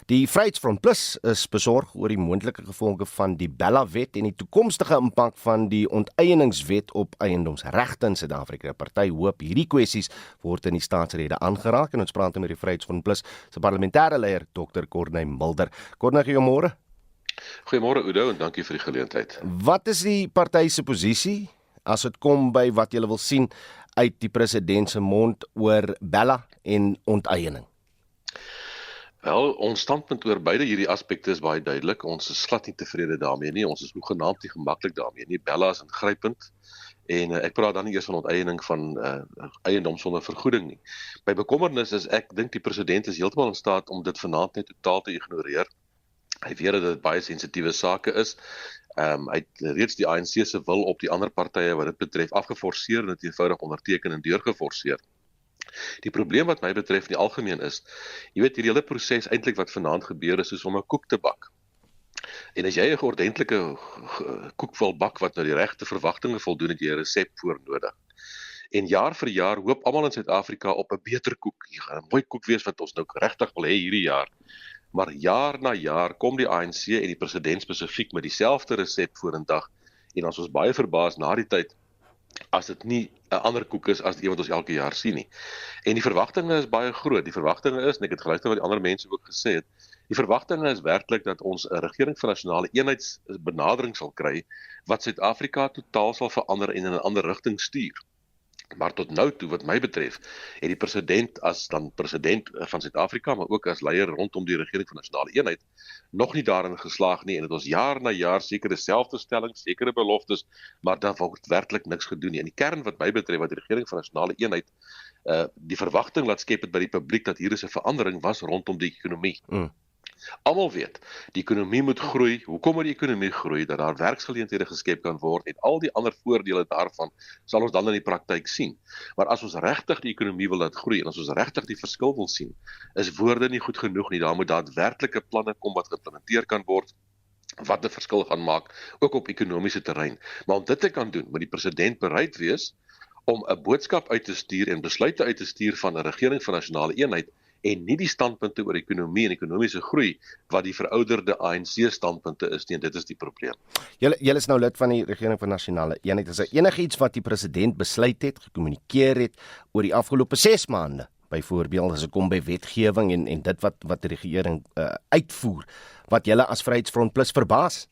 Die Vryheidsfront Plus is besorg oor die moontlike gevolge van die Bella-wet en die toekomstige impak van die onteieningswet op eiendomsregte in Suid-Afrika. Die party hoop hierdie kwessies word in die staatsrede aangeraak en ons praat met die Vryheidsfront Plus se parlementêre leier Dr. Corneille Mulder. Corneille, goeiemôre. Goeiemôre Udo en dankie vir die geleentheid. Wat is die party se posisie as dit kom by wat jy wil sien uit die president se mond oor Bella en onteiening? Wel, ons standpunt oor beide hierdie aspekte is baie duidelik. Ons is glad nie tevrede daarmee nie. Ons is hoegenaamd nie gemaklik daarmee nie. Bella is ingrypend en ek praat dan nie eers van onteiening van eiendom sonder vergoeding nie. My bekommernis is ek dink die president is heeltemal in staat om dit vanaand net totaal te ignoreer. Hy weet dat dit baie sensitiewe sake is. Hy het reeds die ANC se wil op die ander partye wat dit betref afgeforceer en dit eenvoudig onderteken en deurgeforceer. Die probleem wat my betref in die algemeen is, jy weet hierdie hele proses eintlik wat vanaand gebeur is soos om 'n koek te bak. En as jy 'n ordentlike koek wil bak wat nou die regte verwagtinge voldoen, het jy 'n resep voor nodig. En jaar vir jaar hoop almal in Suid-Afrika op 'n beter koek. Hier gaan 'n mooi koek wees wat ons nou regtig wil hê hierdie jaar. Maar jaar na jaar kom die ANC en die president spesifiek met dieselfde resep vorendag en ons is baie verbaas na die tyd as dit nie 'n ander koek is as die een wat ons elke jaar sien nie. En die verwagtinge is baie groot. Die verwagtinge is, en ek het geluister wat die ander mense ook gesê het, die verwagtinge is werklik dat ons 'n regering van nasionale eenheidsbenadering sal kry wat Suid-Afrika totaal sal verander en in 'n ander rigting stuur. Maar tot nou toe, wat my betref, het die president as dan president van Suid-Afrika, maar ook as leier rondom die regering van nasionale eenheid, nog nie daarin geslaag nie en het ons jaar na jaar sekere selfde stellings, sekere beloftes, maar daar word werklik niks gedoen nie. En die kern wat my betref, wat die regering van nasionale eenheid die verwagting laat skep het by die publiek dat hier is 'n verandering was rondom die ekonomie. Almal weet, die ekonomie moet groei. Hoekom moet die ekonomie groei? Dat daar werksgeleenthede geskep kan word en al die ander voordele daarvan sal ons dan in die praktyk sien. Maar as ons regtig die ekonomie wil laat groei en as ons regtig die verskil wil sien, is woorde nie goed genoeg nie. Daar moet daadwerklike planne kom wat geïmplementeer kan word, wat 'n verskil gaan maak, ook op ekonomiese terrein. Maar om dit te kan doen, moet die president bereid wees om 'n boodskap uit te stuur en besluite uit te stuur van 'n regering van nasionale eenheid en nie die standpunte oor ekonomie en ekonomiese groei wat die verouderde ANC standpunte is nie, en dit is die probleem. Julle is nou lid van die regering van nasionale eenheid. Is daar enigiets wat die president besluit het, gekommunikeer het oor die afgelope 6 maande? Byvoorbeeld as dit kom by wetgewing en dit wat die regering uitvoer, wat julle as Vryheidsfront Plus verbaas?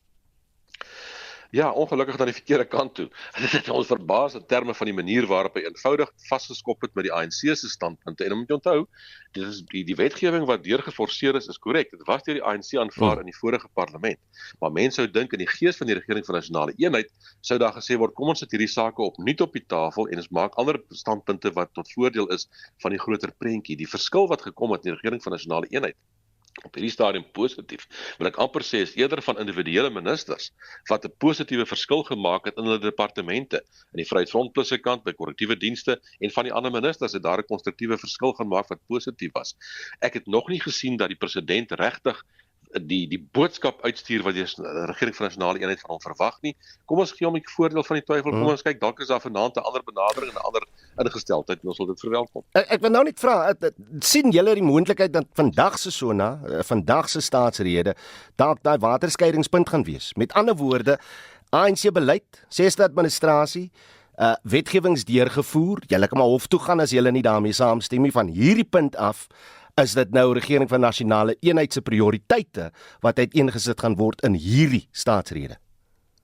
Ja, ongelukkig aan die verkeerde kant toe. Dit het ons verbaas in terme van die manier waarop hy eenvoudig vasgeskop het met die ANC se standpunte. En moet jy onthou, dit is die wetgewing wat deurgeforseer is korrek. Dit was deur die ANC aanvaar in die vorige parlement. Maar mense sou dink in die gees van die regering van nasionale eenheid sou daar gesê word, kom ons sit hierdie sake opnuut op die tafel en ons maak ander standpunte wat tot voordeel is van die groter prentjie. Die verskil wat gekom het in die regering van nasionale eenheid op hierdie stadium positief, wil ek amper sê is eerder van individuele ministers wat 'n positiewe verskil gemaak het in hulle departemente. In die Vryheidsfront Plus se kant by korrektiewe dienste en van die ander ministers het daar 'n konstruktiewe verskil gemaak wat positief was. Ek het nog nie gesien dat die president regtig die boodskap uitstuur wat die regering van nasionale eenheid van hom verwag nie. Kom ons gee hom die voordeel van die twyfel. Kom ons kyk, dalk is daar vanaand 'n ander benadering en 'n ander ingesteldheid en ons sal dit verwelkom. Ek wil nou net vra, sien julle die moontlikheid dat vandag se vandag se staatsrede dalk daai waterskeidingspunt gaan wees? Met ander woorde, ANC beleid, 6de administrasie, wetgewings deurgevoer, julle kan maar hof toe gaan as julle nie daarmee saamstem nie. Van hierdie punt af is dit nou regering van nasionale eenheid se prioriteite wat uiteengesit gaan word in hierdie staatsrede.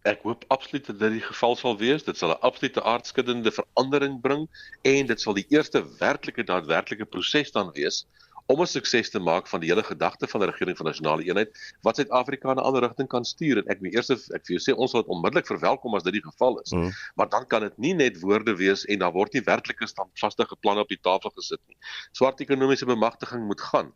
Ek hoop absoluut dat dit die geval sal wees. Dit sal 'n absolute aardskuddende verandering bring en dit sal die eerste daadwerklike proses dan wees om 'n sukses te maak van die hele gedagte van die regering van nasionale eenheid wat Suid-Afrika in 'n ander rigting kan stuur. En ek vir jou sê ons sal dit onmiddellik verwelkom as dit die geval is. Maar dan kan dit nie net woorde wees en daar word nie werklike standvaste planne op die tafel gesit nie. Swart ekonomiese bemagtiging moet gaan.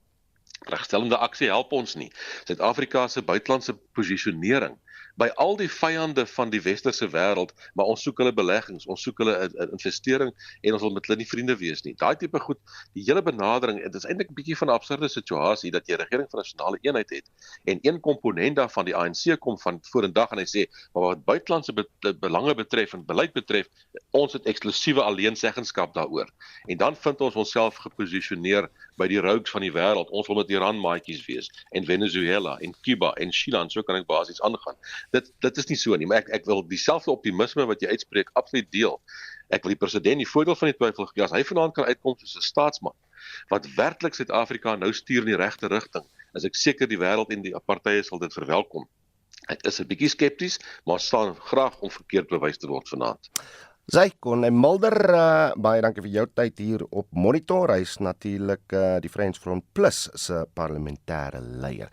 Regstellende aksie help ons nie. Suid-Afrika se buitelandse posisionering by al die vyande van die westerse wêreld, maar ons soek hulle beleggings, ons soek hulle 'n investering en ons wil met hulle nie vriende wees nie. Daai tipe goed, die hele benadering, dit is eintlik 'n bietjie van 'n absurde situasie dat jy 'n regering van nasionale eenheid het en een komponent daarvan die ANC kom van vorendag en hy sê, maar wat buitelandse belange betref en beleid betref, ons het eksklusiewe alleenseggenskap daaroor. En dan vind ons onsself geposisioneer by die rogues van die wêreld. Ons wil met Iran maatjies wees en Venezuela en Cuba en China en so kan ek basies aangaan. Dit is nie so nie, maar ek wil dieselfde optimisme wat jy uitspreek absoluut deel. Ek wil die president die voordeel van die twyfel gee as hy vanaand kan uitkom soos 'n staatsman wat werklik Suid-Afrika nou stuur in die regte rigting. Is ek seker die wêreld en die partye sal dit verwelkom. Ek is 'n bietjie skepties, maar staan graag om verkeerd bewys te word vanaand. Sy kon en Mulder, baie dankie vir jou tyd hier op Monitor. Hy is natuurlik die Friends Front Plus se parlementêre leier.